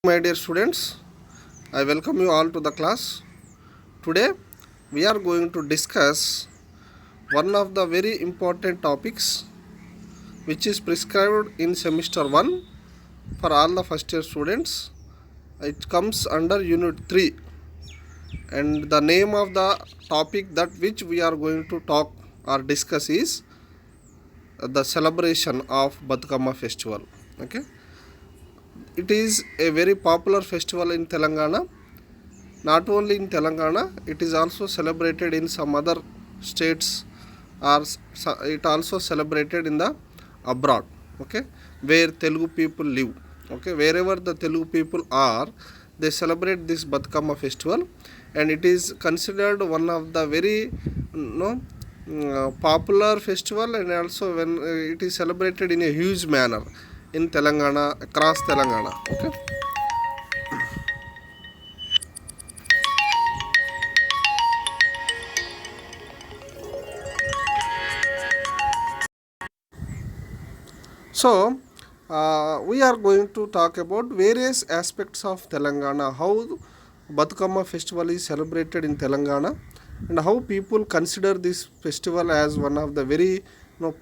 My dear students, I welcome you all to the class. Today we are going to discuss one of the very important topics which is prescribed in semester 1 for all the first year students. It comes under unit 3, and the name of the topic that which we are going to talk or discuss is the celebration of Batukama festival. Okay, it is a very popular festival in Telangana. Not only in Telangana, it is also celebrated in some other states, or it also celebrated in the abroad. Okay, where Telugu people live. Okay, wherever the Telugu people are, they celebrate this Batukama festival, and it is considered one of the very popular festival, and also when it is celebrated in a huge manner in Telangana, across Telangana. Okay. So, we are going to talk about various aspects of Telangana, how Batukama festival is celebrated in Telangana, and how people consider this festival as one of the very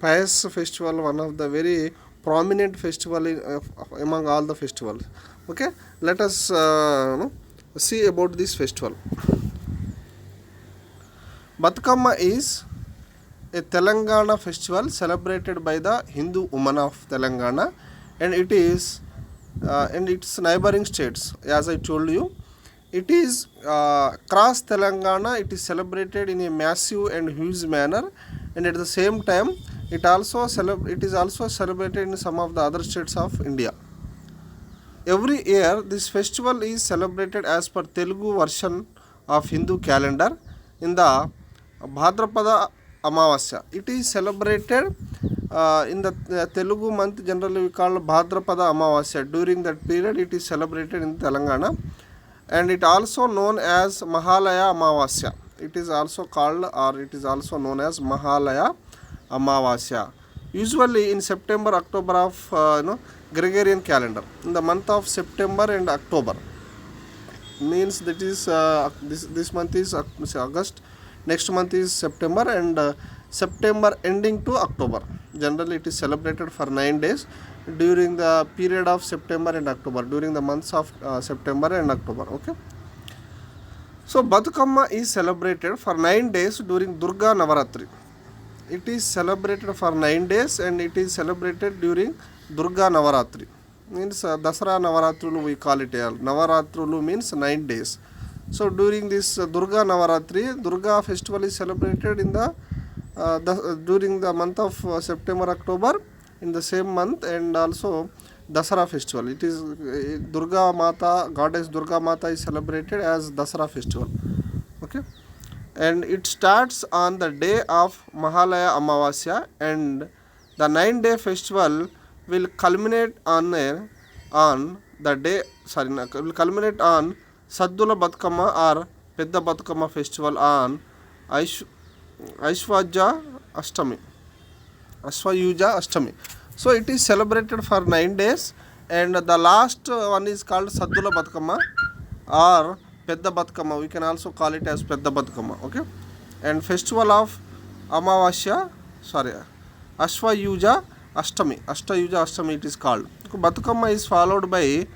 pious festival, one of the very prominent festival among all the festivals. Okay, let us see about this festival. Batukama is a Telangana festival celebrated by the Hindu women of Telangana, and it is in its neighboring states. As I told you, it is across Telangana. It is celebrated in a massive and huge manner, and at the same time, it is also celebrated in some of the other states of India. Every year, this festival is celebrated as per Telugu version of Hindu calendar in the Bhadrapada Amavasya. It is celebrated in the Telugu month, generally we call Bhadrapada Amavasya. During that period, it is celebrated in Telangana, and it also known as Mahalaya Amavasya. It is also called, or it is also known as Mahalaya Amavasya. Usually in September, October of Gregorian calendar. In the month of September and October, means that is this month is August. Next month is September, and September ending to October. Generally, it is celebrated for 9 days during the period of September and October, during the months of September and October. Okay. So, Batukama is celebrated for 9 days during Durga Navaratri. It is celebrated for 9 days, and it is celebrated during Durga Navaratri. Means Dasara Navaratrulu we call it. Navaratrulu means 9 days. So during this Durga Navaratri, Durga festival is celebrated in during the month of September, October, in the same month, and also Dasara festival. It is Durga Mata, goddess Durga Mata is celebrated as Dasara festival. Okay, and it starts on the day of Mahalaya Amavasya, and the 9-day festival will culminate on the day. Will culminate on Saddula Batukama or Pedda Batukama festival on Aishwaja Ashtami. So it is celebrated for 9 days, and the last one is called Saddula Batukama or Pedda Batukama. We can also call it as Pedda Batukama. Okay, and festival of Ashwayuja Ashtami it is called. Batukama is followed by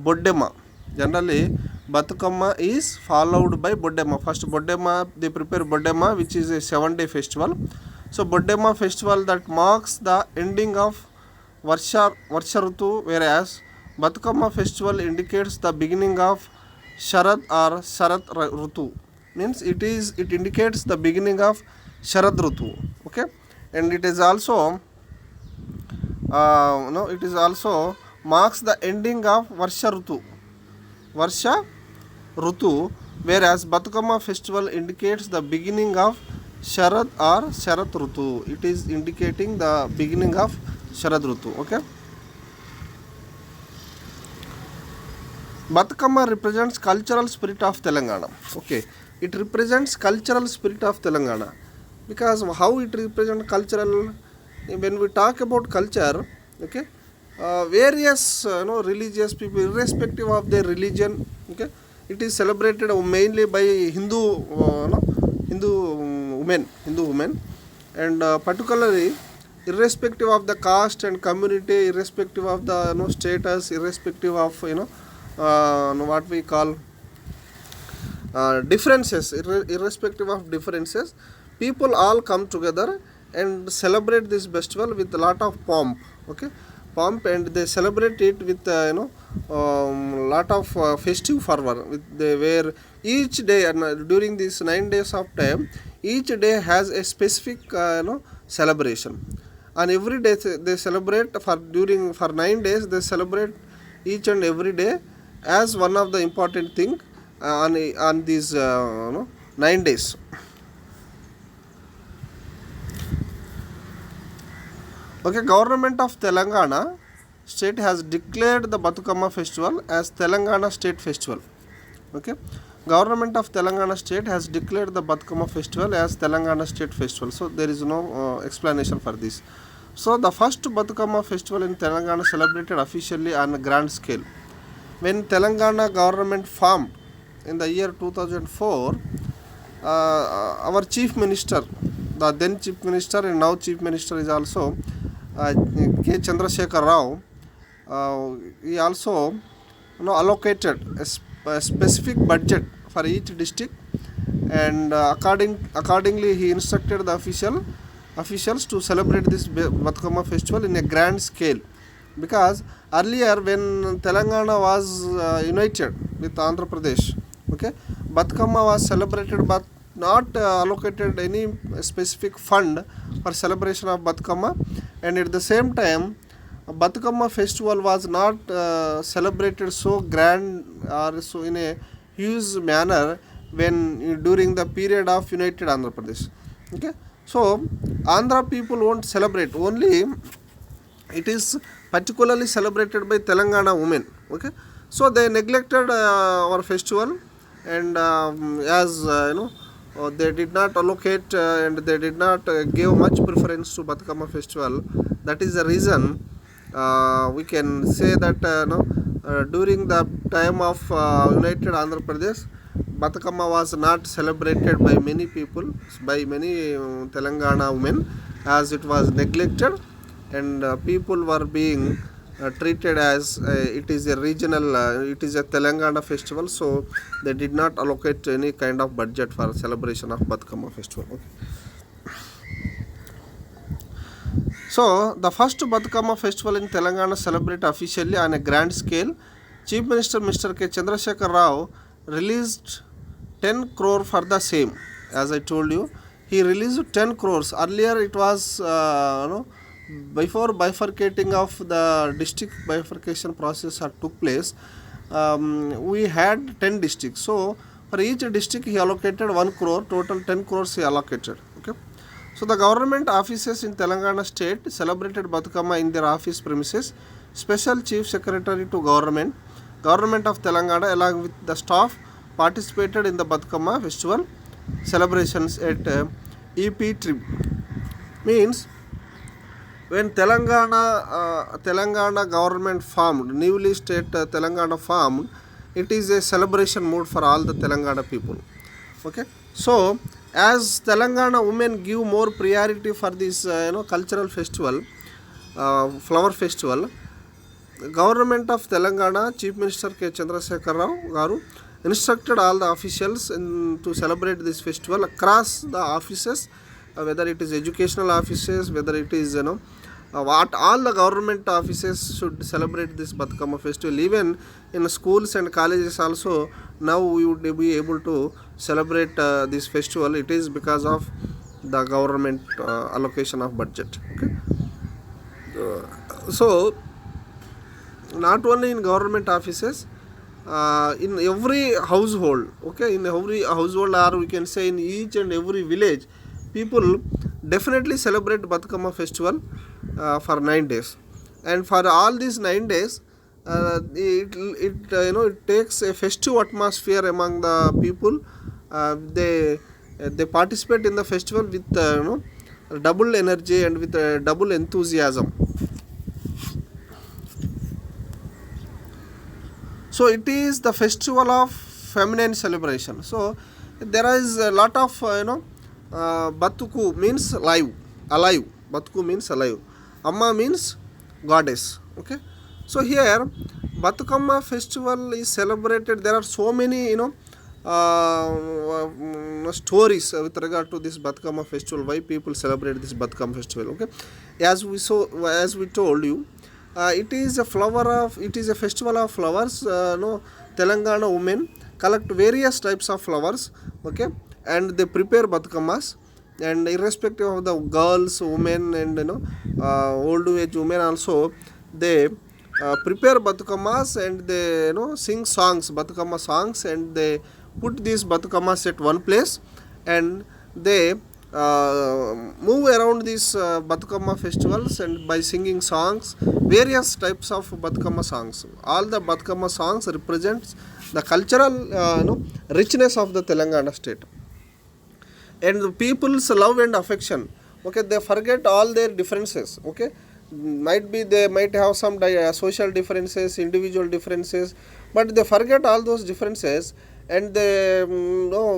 Boddema. Generally, Batukama is followed by Boddema. First Boddema, they prepare Boddema, which is a 7-day festival. So Boddema festival that marks the ending of Varsha Rutu, whereas Batukama festival indicates the beginning of Sharad or Sharat Rutu. Means it indicates the beginning of Sharad Rutu. Okay, and it is also marks the ending of Varsha Rutu, whereas Batukama festival indicates the beginning of Sharad or Sharat Rutu. It is indicating the beginning of Sharad Rutu. Okay. Batukama represents cultural spirit of Telangana. Okay, it represents cultural spirit of Telangana, because how it represents cultural, when we talk about culture, okay, various religious people, irrespective of their religion. Okay, it is celebrated mainly by Hindu women, and particularly irrespective of the caste and community, irrespective of the status, irrespective of what we call differences, irrespective of differences, people all come together and celebrate this festival with a lot of pomp. Okay, pomp, and they celebrate it with lot of festive fervor. With they where each day, and during these 9 days of time, each day has a specific celebration. And every day they celebrate for 9 days. They celebrate each and every day as one of the important thing on these 9 days. Okay, Government of Telangana state has declared the Batukama festival as Telangana state festival. Okay, Government of Telangana state has declared the Batukama festival as Telangana state festival. So there is no explanation for this. So the first Batukama festival in Telangana celebrated officially on a grand scale. When Telangana government formed in the year 2004, our chief minister, the then chief minister and now chief minister, is also K. Chandrasekhar Rao. He also allocated a specific budget for each district, and accordingly he instructed the officials to celebrate this Batukama festival in a grand scale. Because earlier, when Telangana was united with Andhra Pradesh, okay, Batukama was celebrated but not allocated any specific fund for celebration of Batukama, and at the same time Batukama festival was not celebrated so grand or so in a huge manner when during the period of united Andhra Pradesh. Okay, so Andhra people won't celebrate, only it is particularly celebrated by Telangana women. Okay, so they neglected our festival, and as they did not allocate and they did not give much preference to Batukama festival. That is the reason we can say that during the time of united Andhra Pradesh, Batukama was not celebrated by many people, by many Telangana women, as it was neglected, and people were being treated as it is a regional, it is a Telangana festival, so they did not allocate any kind of budget for celebration of Batukama festival. Okay. So the first Batukama festival in Telangana celebrated officially on a grand scale. Chief Minister Mr. K. Chandrasekhar Rao released 10 crore for the same. As I told you, he released 10 crores. Earlier it was before bifurcating of the district bifurcation process took place, we had 10 districts. So for each district he allocated 1 crore, total 10 crores he allocated. Okay. So the government offices in Telangana state celebrated Batukama in their office premises. Special Chief Secretary to Government of Telangana along with the staff participated in the Batukama festival celebrations at EP trip. Means when Telangana government formed, newly state Telangana formed, it is a celebration mood for all the Telangana people. Okay, so as Telangana women give more priority for this cultural festival, flower festival, Government of Telangana Chief Minister K. Chandrasekhar Rao garu instructed all the officials to celebrate this festival across the offices, whether it is educational offices, whether it is what all the government offices should celebrate this Batukama festival. Even in schools and colleges also now we would be able to celebrate this festival. It is because of the government allocation of budget. Okay, so not only in government offices, in every household, okay, in every household, or we can say in each and every village, people definitely celebrate Batukama festival for 9 days, and for all these 9 days it takes a festive atmosphere among the people. They participate in the festival with double energy and with double enthusiasm. So it is the festival of feminine celebration. So there is a lot of batuku means live, alive. Batuku means alive. Amma means goddess. Okay. So here Batukama festival is celebrated. There are so many stories with regard to this Batukama festival, why people celebrate this Batukama festival. Okay, as we told you, it is a festival of flowers. No, Telangana women collect various types of flowers. Okay, and they prepare Batukamas, and irrespective of the girls, women, and old age women also, they prepare Batukamas, and they sing songs, Batukama songs, and they put these Batukamas at one place, and they move around these Batukama festivals, and by singing songs, various types of Batukama songs. All the Batukama songs represents the cultural richness of the Telangana state, and the people's love and affection. Okay, they forget all their differences. Okay, might be they might have some social differences, individual differences, but they forget all those differences, and they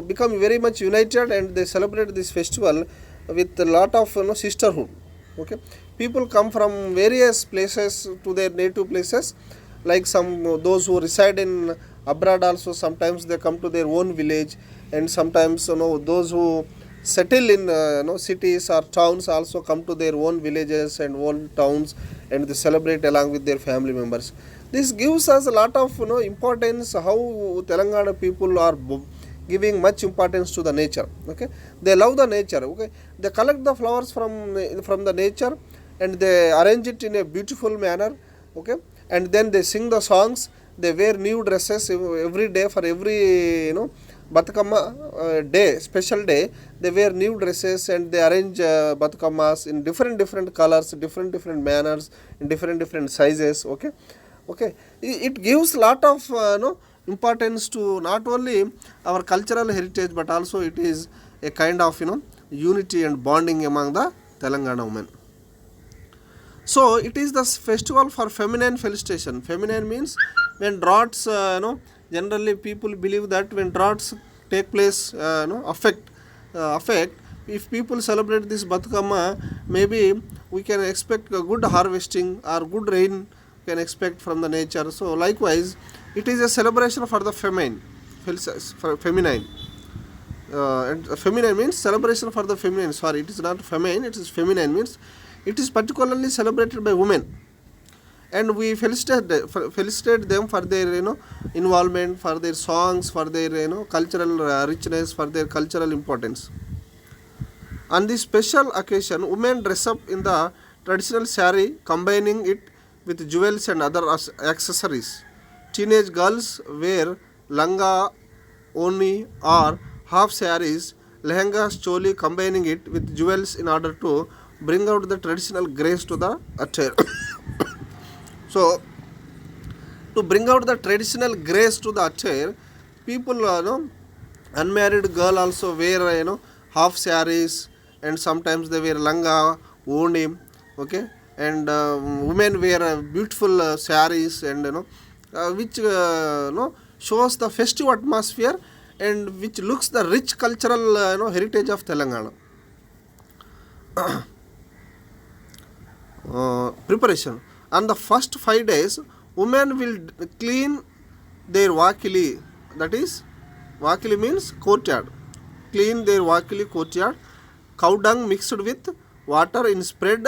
become very much united, and they celebrate this festival with a lot of sisterhood. Okay, people come from various places to their native places, like those who reside in abroad also, sometimes they come to their own village, and sometimes those who settle in cities or towns also come to their own villages and own towns, and they celebrate along with their family members. This gives us a lot of importance, how Telangana people are giving much importance to the nature. Okay, they love the nature. Okay, they collect the flowers from the nature, and they arrange it in a beautiful manner. Okay, and then they sing the songs. They wear new dresses every day. For every Batukama day, special day, they wear new dresses, and they arrange Batukamas in different colors, different manners, in different sizes. Okay, it gives lot of importance to not only our cultural heritage, but also it is a kind of unity and bonding among the Telangana women. So it is the festival for feminine felicitation. Feminine means when droughts, generally people believe that when droughts take place, affect, if people celebrate this Batukama, maybe we can expect a good harvesting or good rain can expect from the nature. So likewise, it is a celebration for the feminine. And feminine means celebration for the feminine. Sorry, it is not feminine, it is feminine, means it is particularly celebrated by women, and we felicitate them for their involvement, for their songs, for their cultural richness, for their cultural importance. On this special occasion, women dress up in the traditional saree, combining it with jewels and other accessories. Teenage girls wear langa, oni, or half sarees, lehengas, choli, combining it with jewels in order to bring out the traditional grace to the attire. So to bring out the traditional grace to the attire, people unmarried girl also wear half sarees, and sometimes they wear langa, oni. Okay, and women wear beautiful sarees, and which shows the festive atmosphere, and which looks the rich cultural heritage of Telangana. Preparation. On the first 5 days, women will clean their vakili. That is, vakili means courtyard. Clean their vakili courtyard. Cow dung mixed with water is spread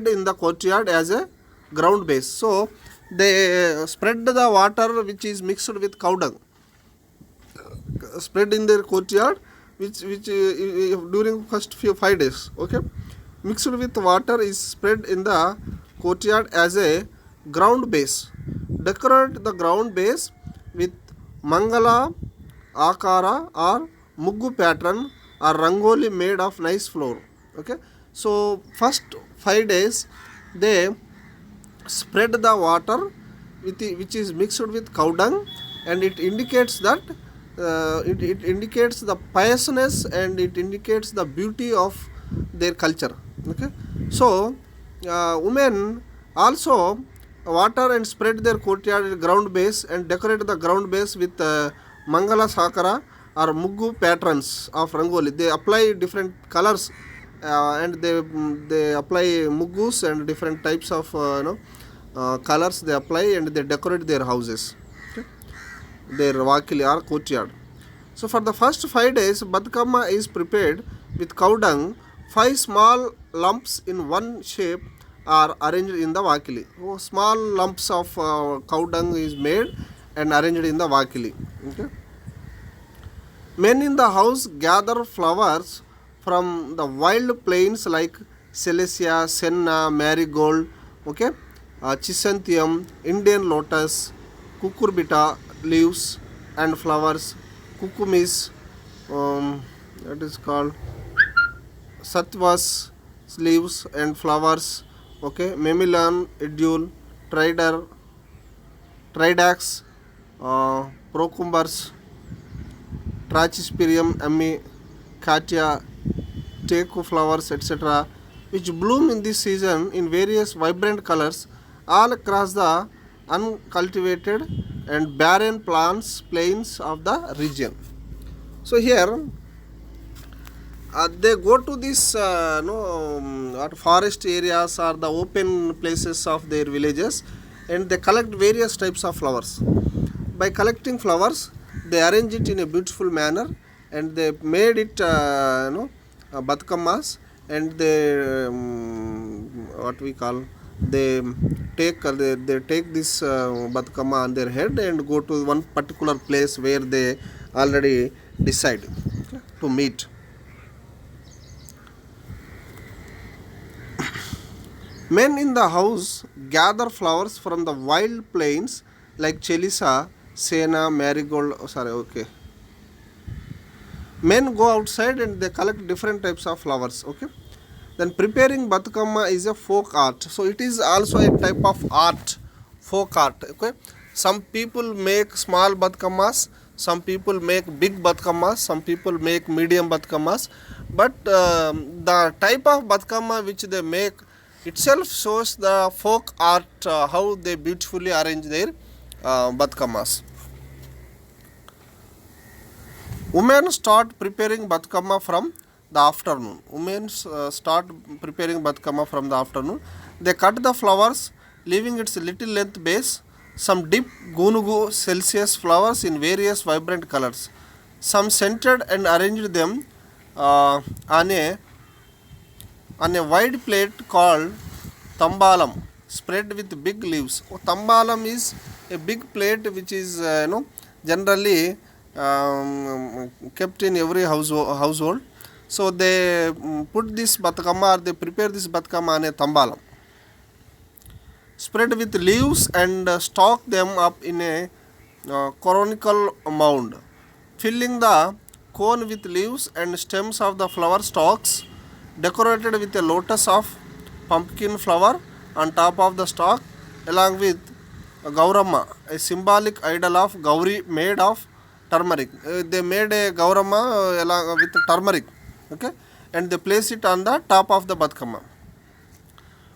in the courtyard as a ground base. So they spread the water which is mixed with cow dung, spread in their courtyard, which during first 5 days. Okay, mixed with water is spread in the courtyard as a ground base. Decorate the ground base with mangala, akara, or muggu pattern, or rangoli made of nice flour. Okay, so first 5 days they spread the water which is mixed with cow dung, and it indicates that it indicates the piousness, and it indicates the beauty of their culture. Okay, so women also water and spread their courtyard ground base and decorate the ground base with Mangala Sakara or Muggu patterns of Rangoli. They apply different colors and they apply muggus and different types of colors they apply, and they decorate their houses, okay? Their vakili or courtyard. So for the first 5 days, Batkama is prepared with cow dung. 5 small lumps in one shape are arranged in the vakili. So small lumps of cow dung is made and arranged in the vakili. Okay? Men in the house gather flowers from the wild plains like Celosia, Senna, marigold, okay, chrysanthemum, Indian lotus, cucurbita leaves and flowers, cucumis, that is called satvas leaves and flowers, okay, mammalian, edule, tridax, procumbers, Trachyspirium, Ammi, Katia, teku flowers, etc., which bloom in this season in various vibrant colors all across the uncultivated and barren plains of the region. So here they go to this forest areas or the open places of their villages, and they collect various types of flowers. By collecting flowers, they arrange it in a beautiful manner, and they made it Batkamas, and they what we call, they take this Batkama on their head and go to one particular place where they already decide to meet. Men in the house gather flowers from the wild plains like Chelisa, Sena, marigold. Men go outside and they collect different types of flowers. Okay. Then preparing Batkama is a folk art. So it is also a type of art, folk art. Okay. Some people make small Batkamas, some people make big Batkamas, some people make medium Batkamas. But the type of Batkama which they make itself shows the folk art, how they beautifully arrange their Batkamas. Women start preparing Batkama from the afternoon. Women start preparing Batkama from the afternoon. They cut the flowers, leaving its little length base. Some dip Gunugu Celsius flowers in various vibrant colors. Some scented and arranged them on a wide plate called tambalam, spread with big leaves. Tambalam is a big plate which is generally kept in every household. So they put this Batkama, or they prepare this Batkama on a tambalam, spread with leaves, and stock them up in a conical mound, filling the cone with leaves and stems of the flower stalks, decorated with a lotus of pumpkin flower on top of the stalk, along with Gaurama, a symbolic idol of Gauri made of turmeric. They made a Gaurama along with turmeric, okay, and they place it on the top of the Batkama.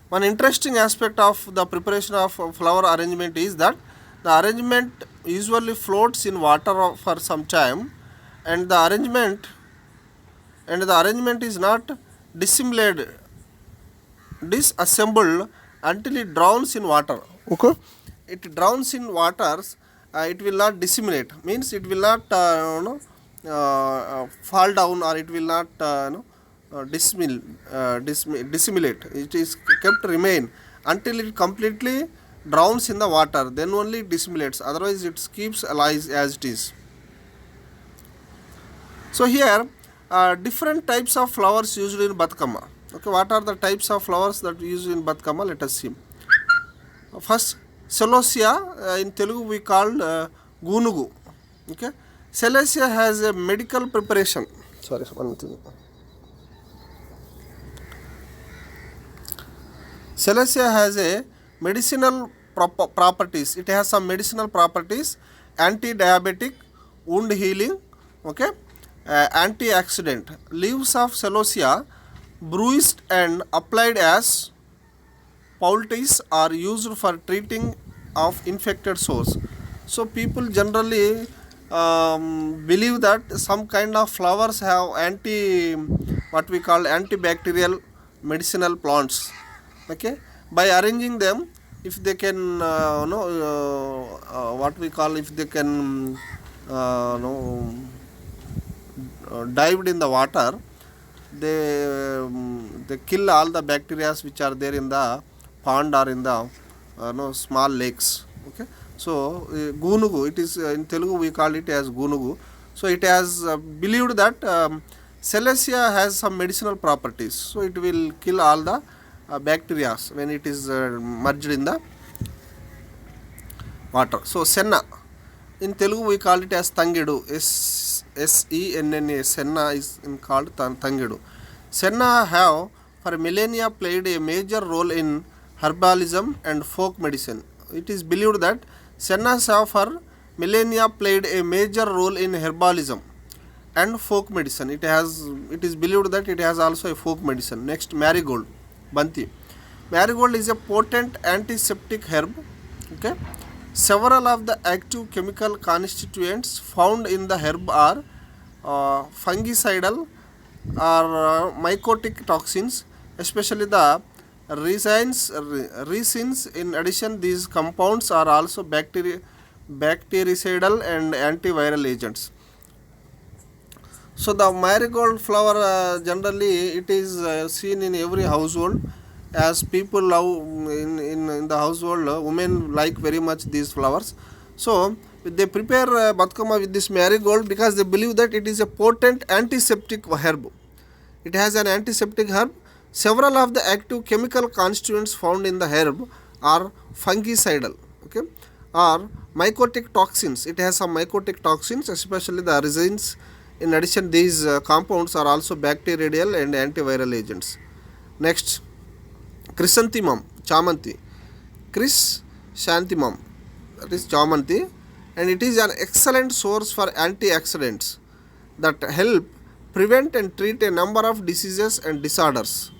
One interesting aspect of the preparation of flower arrangement is that the arrangement usually floats in water for some time, and the arrangement is not disassembled until it drowns in water. Okay, it drowns in waters. It will not disseminate. Means it will not fall down, or it will not dissimulate. It is kept remain until it completely drowns in the water. Then only it dissimulates. Otherwise, it keeps alive as it is. So here, different types of flowers used in Batkama. Okay, what are the types of flowers that we use in Batkama? Let us see. First, Celosia, in Telugu we call Gunugu. Okay, Celosia has a medical preparation. Sorry, one thing. Celosia has a medicinal properties. It has some medicinal properties: anti-diabetic, wound healing, okay, antioxidant. Leaves of Celosia bruised and applied as poultices are used for treating of infected sores. So people generally believe that some kind of flowers have what we call antibacterial medicinal plants. Okay, by arranging them, if they can what we call, if they can know dived in the water, they kill all the bacteria which are there in the pond or in the small lakes. Okay, so gunugu, it is in Telugu we call it as gunugu. So it has believed that Celosia has some medicinal properties, so it will kill all the bacteria when it is merged in the water. So senna, in Telugu we call it as tangedu, Senna. Senna is called tangedu. Senna have for millennia played a major role in herbalism and folk medicine. It is believed that sennas have for millennia played a major role in herbalism and folk medicine. It is believed that it has also a folk medicine. Next, marigold, banti. Marigold is a potent antiseptic herb. Okay, several of the active chemical constituents found in the herb are fungicidal or mycotic toxins, especially the resins. In addition, these compounds are also bactericidal and antiviral agents. So the marigold flower generally it is seen in every household, as people love in the household, women like very much these flowers. So they prepare batkama with this marigold because they believe that it is a potent antiseptic herb. It has an antiseptic herb. Several of the active chemical constituents found in the herb are fungicidal, okay, or mycotic toxins. It has some mycotic toxins, especially the resins. In addition, these compounds are also bactericidal and antiviral agents. Next, chrysanthemum, chamanti, chrysanthemum, that is chamanti, and it is an excellent source for antioxidants that help prevent and treat a number of diseases and disorders.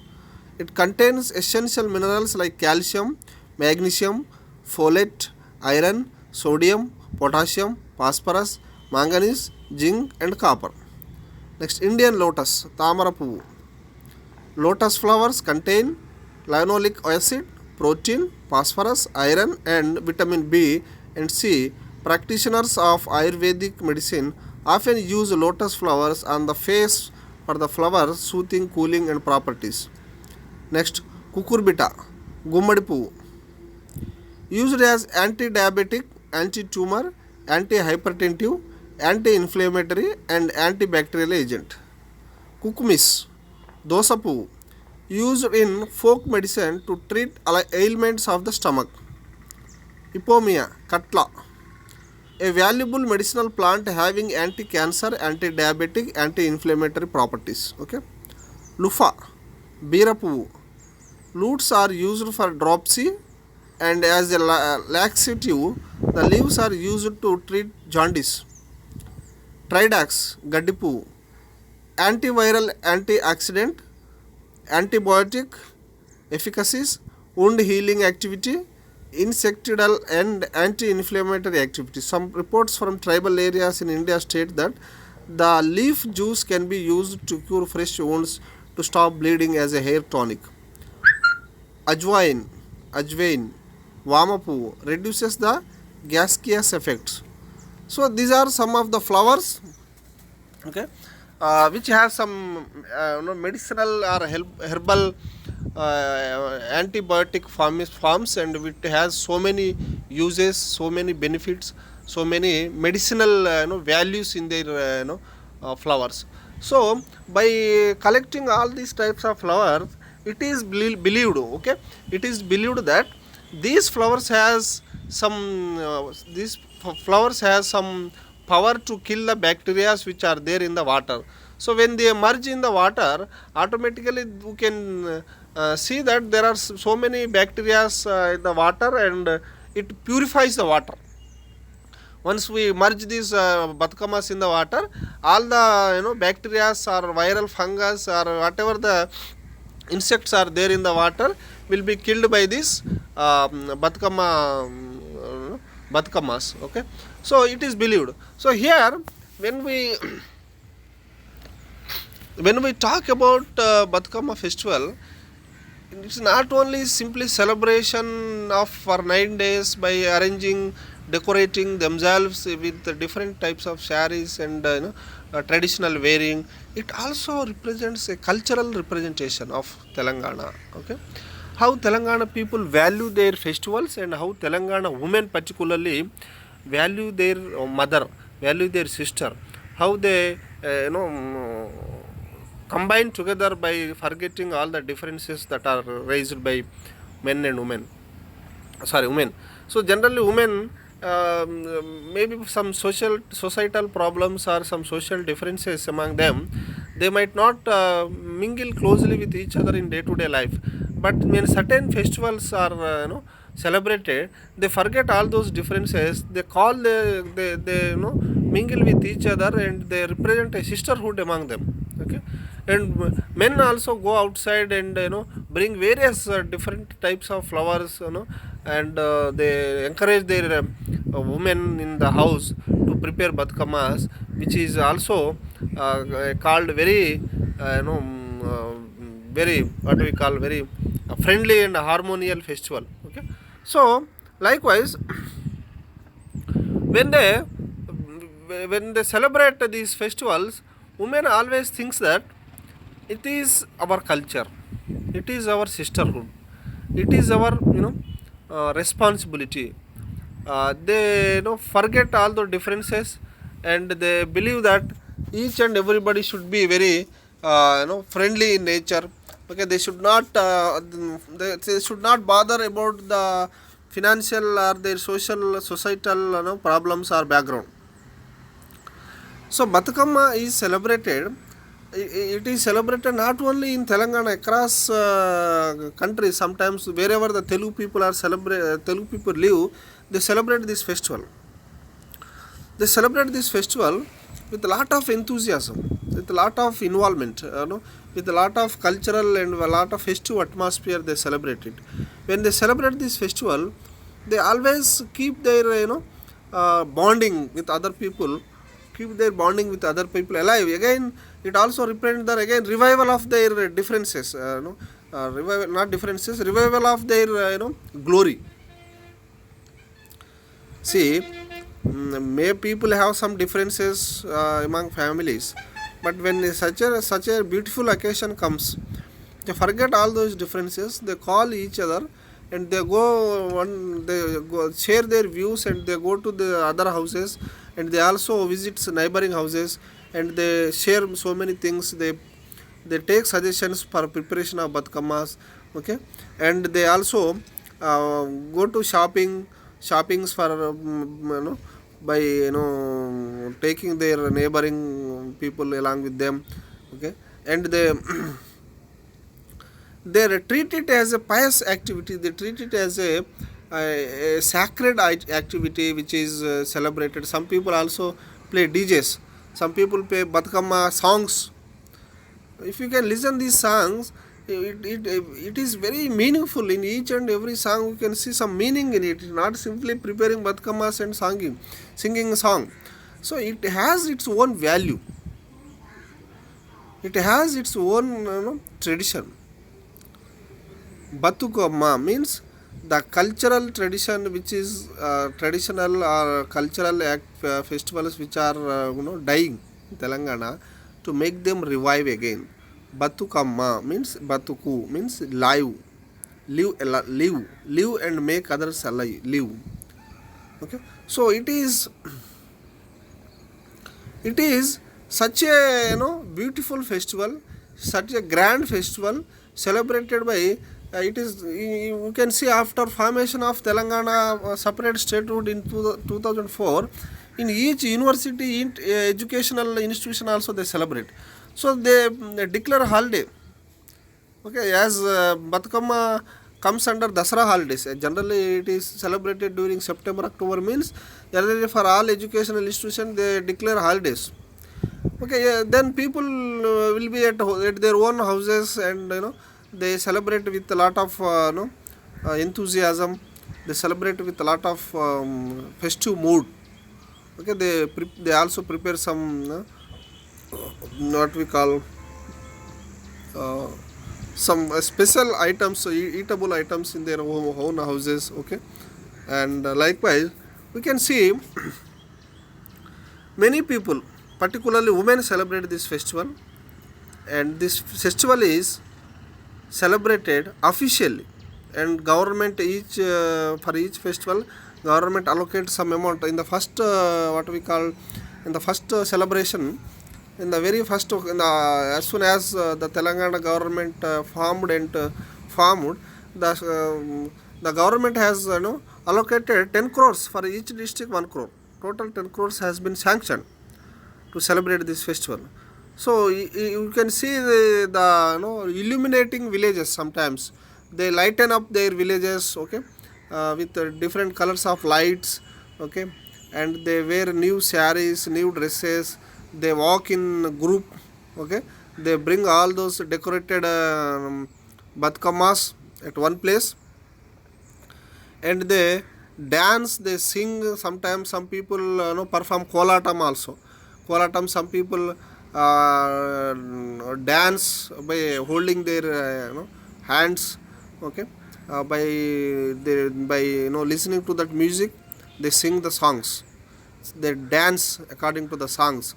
It contains essential minerals like calcium, magnesium, folate, iron, sodium, potassium, phosphorus, manganese, zinc and copper. Next, Indian lotus, tamara puvu. Lotus flowers contain linoleic acid, protein, phosphorus, iron and vitamin B and C. Practitioners of Ayurvedic medicine often use lotus flowers on the face for the flower soothing, cooling and properties. Next, cucurbita, gummadi puvu. Used as anti-diabetic, anti-tumor, anti-hypertensive, anti-inflammatory and antibacterial agent. Cucumis, dosa puvu. Used in folk medicine to treat ailments of the stomach. Ipomia, katla, a valuable medicinal plant having anti-cancer, anti-diabetic, anti-inflammatory properties. Okay. Lufa, beera puvu. Roots are used for dropsy and as a laxative. The leaves are used to treat jaundice. Tridax, gaddi puvu, antiviral, antioxidant, antibiotic efficacies, wound healing activity, insecticidal and anti-inflammatory activity. Some reports from tribal areas in India state that the leaf juice can be used to cure fresh wounds to stop bleeding as a hair tonic. Ajwain, vama puvu, reduces the gaseous effects. So these are some of the flowers, okay, which have some medicinal or herbal antibiotic forms and it has so many uses, so many benefits, so many medicinal values in their flowers. So by collecting all these types of flowers, it is believed, okay, it is believed that these flowers has some power to kill the bacteria which are there in the water. So when they merge in the water, automatically you can see that there are so many bacteria in the water and it purifies the water. Once we merge these batkamas in the water, all the bacteria or viral fungus or whatever the insects are there in the water will be killed by this Batkama, Batkamas. Okay, so it is believed. So here when we when we talk about Batkama festival, it's not only simply celebration of for 9 days by arranging, decorating themselves with the different types of saris and traditional wearing. It also represents a cultural representation of Telangana. Okay, how Telangana people value their festivals and how Telangana women particularly value their mother, value their sister, how they combine together by forgetting all the differences that are raised by men and women. Women. So generally women, maybe some societal problems or some social differences among them, they might not mingle closely with each other in day to day life, but when certain festivals are celebrated, they forget all those differences, they call they mingle with each other and they represent a sisterhood among them. Okay, and men also go outside and bring various different types of flowers, and they encourage their women in the house to prepare Batkamas, which is also called very very, what we call, very friendly and harmonious festival. Okay, so likewise when they celebrate these festivals, women always thinks that it is our culture, it is our sisterhood, it is our responsibility. They forget all the differences and they believe that each and everybody should be very friendly in nature. Okay, they should not they should not bother about the financial or their societal problems or background. So Batukama is celebrated. It is celebrated not only in Telangana, across countries. Sometimes wherever the Telugu people live, they celebrate this festival. They celebrate this festival with a lot of enthusiasm, with a lot of involvement, with a lot of cultural and a lot of festive atmosphere. They celebrate it. When they celebrate this festival, they always keep their bonding with other people, keep their bonding with other people alive. Again, it also represents the revival of their differences, revival of their glory. See, may people have some differences among families, but when such a beautiful occasion comes, they forget all those differences. They call each other and they go share their views, and they go to the other houses and they also visit neighboring houses and they share so many things. They take suggestions for preparation of Batkamas. Okay, and they also go to shoppings for by taking their neighboring people along with them. Okay, and they they treat it as a pious activity. They treat it as a sacred activity which is celebrated. Some people also play DJs. Some people play Batkama songs. If you can listen these songs, it is very meaningful. In each and every song you can see some meaning in it, not simply preparing Batkamas and singing a song. So it has its own value, it has its own tradition. Batukama means the cultural tradition, which is traditional or cultural festivals which are dying in Telangana, to make them revive again. Batukama means Batuku means live and make others alive, live. Okay, so it is such a beautiful festival, such a grand festival celebrated by it is, you can see, after formation of Telangana separate statehood in 2004, in each university, educational institution also they celebrate. So they declare holiday. Okay, as Batkama comes under Dasara holidays. Generally it is celebrated during September, October, means generally for all educational institutions they declare holidays. Okay, then people will be at their own houses and they celebrate with a lot of enthusiasm. They celebrate with a lot of festive mood. Okay, they also prepare some what we call uh, some special items, eatable items in their own houses. Okay, and likewise we can see many people, particularly women, celebrate this festival, and this festival is celebrated officially, and government each for each festival government allocates some amount in the first what we call in the first celebration, in the very first in the, as soon as the Telangana government formed, the government has allocated 10 crores for each district, 1 crore, total 10 crores has been sanctioned to celebrate this festival. So you can see the illuminating villages. Sometimes they lighten up their villages, okay, with different colors of lights, okay, and they wear new saris, new dresses. They walk in group, okay. They bring all those decorated batkamas at one place, and they dance, they sing. Sometimes some people perform kolatam also. Kolatam, some people dance by holding their hands, okay, by listening to that music. They sing the songs, they dance according to the songs.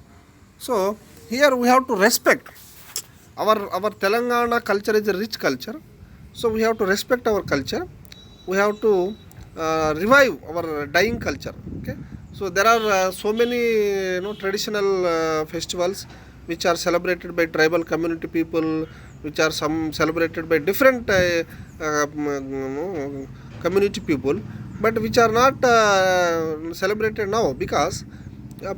So here we have to respect our Telangana culture is a rich culture, so we have to respect our culture. We have to revive our dying culture. Okay, so there are so many traditional festivals which are celebrated by tribal community people, which are some celebrated by different community people, but which are not celebrated now, because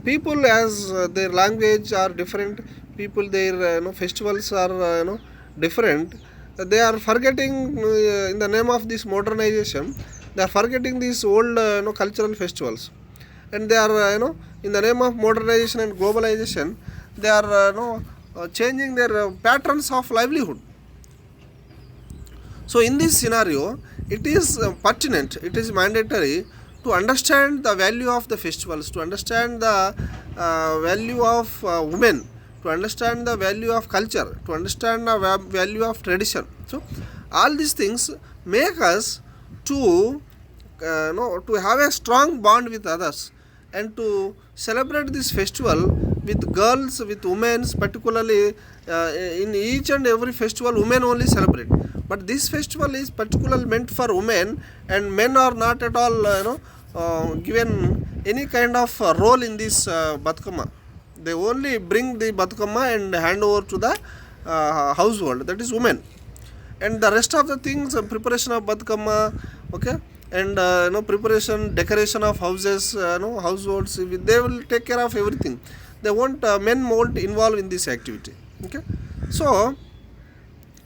people as their language are different, people their festivals are different. They are forgetting in the name of this modernization, they are forgetting these old cultural festivals, and they are in the name of modernization and globalization, they are changing their patterns of livelihood. So in this scenario, it is pertinent, it is mandatory to understand the value of the festivals, to understand the value of women, to understand the value of culture, to understand the value of tradition. So all these things make us to to have a strong bond with others, and to celebrate this festival with girls, with women, particularly in each and every festival women only celebrate, but this festival is particularly meant for women, and men are not at all given any kind of role in this Batkama. They only bring the Batkama and hand over to the household, that is women, and the rest of the things, preparation of Batkama, okay, and preparation, decoration of houses, households, they will take care of everything. They won't men won't involve in this activity. Okay, so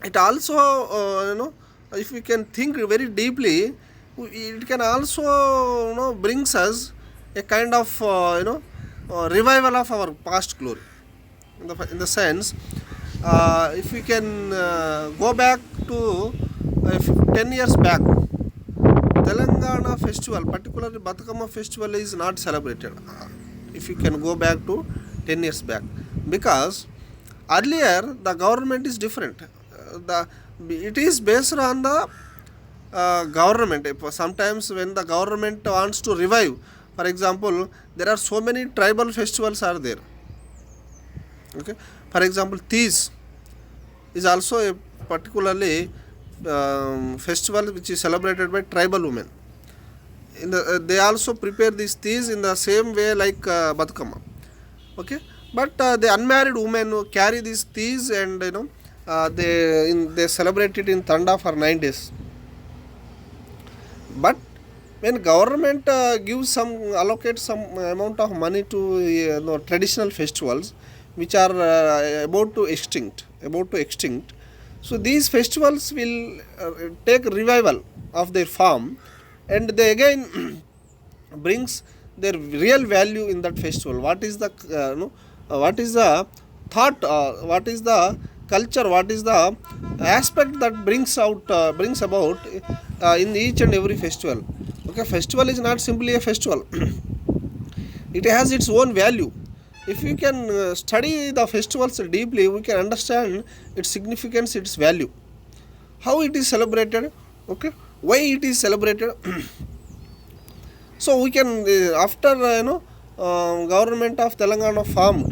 it also if we can think very deeply, it can also brings us a kind of revival of our past glory, in the sense, if we can go back to 10 years back, Telangana festival, particularly Batkama festival, is not celebrated. If you can go back to 10 years back, because earlier the government is different. It is based on the government. Sometimes when the government wants to revive, for example, there are so many tribal festivals are there. Okay, for example, Tees is also a particularly festival which is celebrated by tribal women. They also prepare these Tees in the same way like Batkama. Okay, but the unmarried women who carry these Tees, and they celebrate it in Tanda for 9 days. But when government gives some, allocates some amount of money to traditional festivals which are about to extinct, so these festivals will take revival of their form, and they again brings their real value in that festival. What is the what is the thought, what is the culture, what is the aspect that brings about in each and every festival. Okay, festival is not simply a festival. It has its own value. If we can study the festivals deeply, we can understand its significance, its value, how it is celebrated, okay, why it is celebrated. So we can after government of Telangana formed,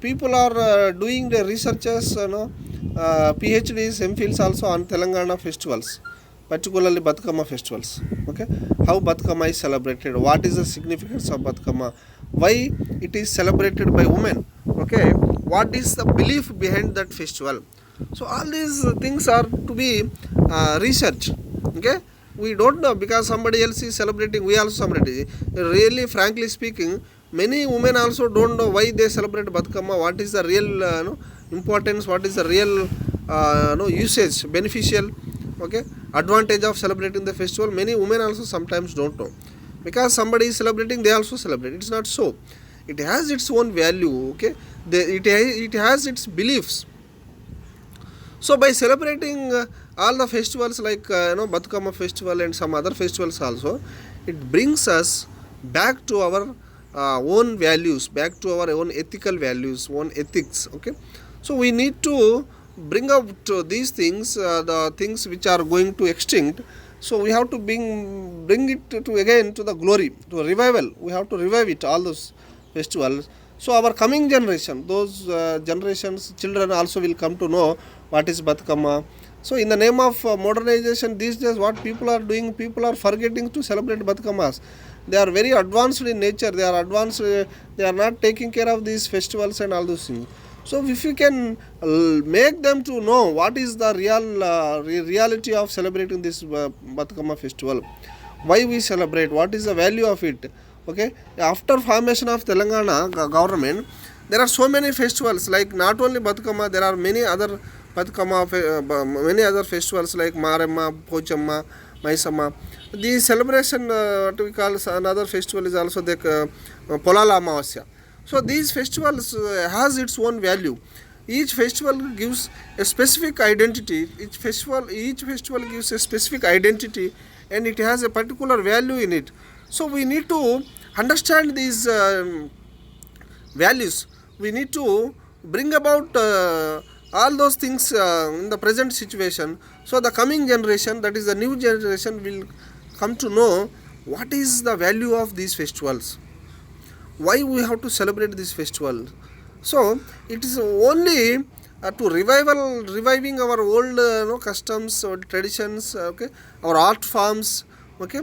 people are doing the researches, PhDs, MPhils also on Telangana festivals, particularly Batkama festivals. Okay, how Batkama is celebrated, what is the significance of Batkama, why it is celebrated by women. Okay, what is the belief behind that festival. So all these things are to be researched. Okay, we don't know because somebody else is celebrating, we also celebrate. Really, frankly speaking, many women also don't know why they celebrate Batkama, what is the real importance, what is the real usage, beneficial, okay, advantage of celebrating the festival. Many women also sometimes don't know. Because somebody is celebrating, they also celebrate. It's not so. It has its own value, okay. It has its beliefs. So by celebrating all the festivals like Batkama festival and some other festivals also, it brings us back to our own values, back to our own ethical values, own ethics. Okay, so we need to bring out these things, the things which are going to extinct. So we have to bring it to again to the glory, to revival. We have to revive it, all those festivals. So our coming generation, those generations, children also will come to know what is Batkama. So in the name of modernization, these days what people are doing, people are forgetting to celebrate Batkamas. They are very advanced in nature, they are advanced, they are not taking care of these festivals and all those things. So if you can make them to know what is the reality of celebrating this Batkama festival, why we celebrate, what is the value of it. Okay, after formation of Telangana government, there are so many festivals, like not only Batkama, there are many other many other festivals like Maremma, Pochamma, Maisama. The celebration, what we call another festival is also the Polala Amavasya. So these festivals has its own value. Each festival gives a specific identity. Each festival gives a specific identity, and it has a particular value in it. So we need to understand these values. We need to bring about all those things in the present situation. So the coming generation, that is the new generation, will come to know what is the value of these festivals, why we have to celebrate this festival. So it is only to reviving our old customs or traditions, okay, our art forms. Okay,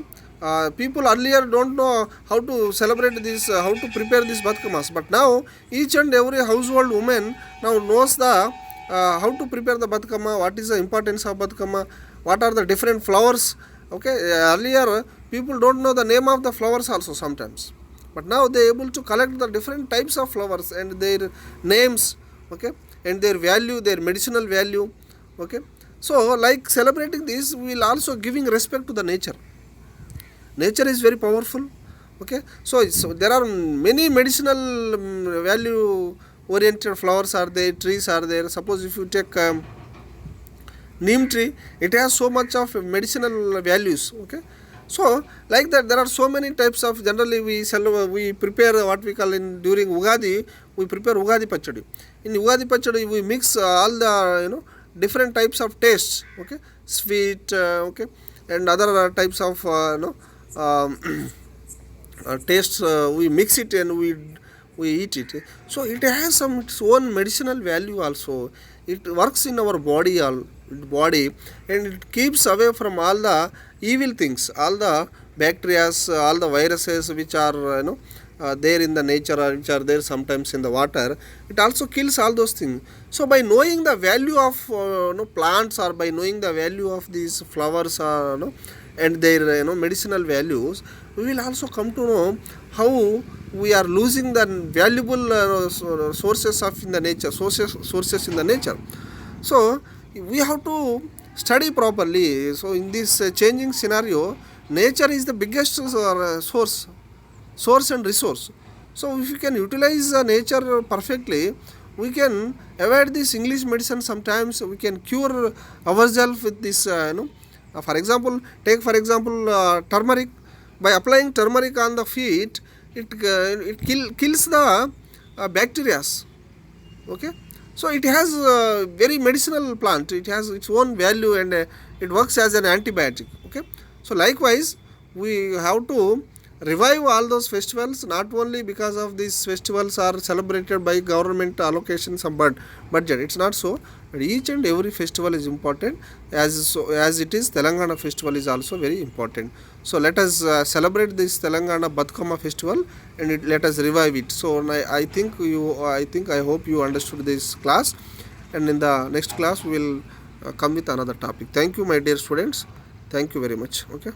people earlier don't know how to celebrate this, how to prepare these Batkamas, but now each and every household woman now knows the how to prepare the Batkama, what is the importance of Batkama, what are the different flowers. Okay, earlier people don't know the name of the flowers also sometimes, but now they are able to collect the different types of flowers and their names, okay, and their value, their medicinal value. Okay, so like celebrating this, we will also giving respect to the nature. Nature is very powerful. Okay, so there are many medicinal value oriented flowers are there, trees are there. Suppose if you take neem tree, it has so much of medicinal values. Okay, so like that there are so many types of, generally we prepare what we call during Ugadi, we prepare Ugadi Pachadi. In Ugadi Pachadi we mix all the different types of tastes, okay, sweet, okay, and other types of tastes, we mix it and we eat it. So it has its own medicinal value also. It works in our body and it keeps away from all the evil things, all the bacteria, all the viruses which are there in the nature, or which are there sometimes in the water. It also kills all those things. So by knowing the value of plants, or by knowing the value of these flowers, and their medicinal values, we will also come to know how we are losing the valuable sources in the nature. So we have to study properly. So in this changing scenario, nature is the biggest source and resource. So if you can utilize nature perfectly, we can avoid this English medicine. Sometimes we can cure ourselves with this, for example, take for example turmeric. By applying turmeric on the feet, it kills the bacteria. Okay, so it has a very medicinal plant. It has its own value, and it works as an antibiotic. Okay, so likewise we have to revive all those festivals, not only because of these festivals are celebrated by government allocation some budget. It's not so, but each and every festival is important, as it is Telangana festival is also very important. So let us celebrate this Telangana Batkama festival, and let us revive it. So I hope you understood this class, and in the next class we will come with another topic. Thank you, my dear students. Thank you very much. Okay.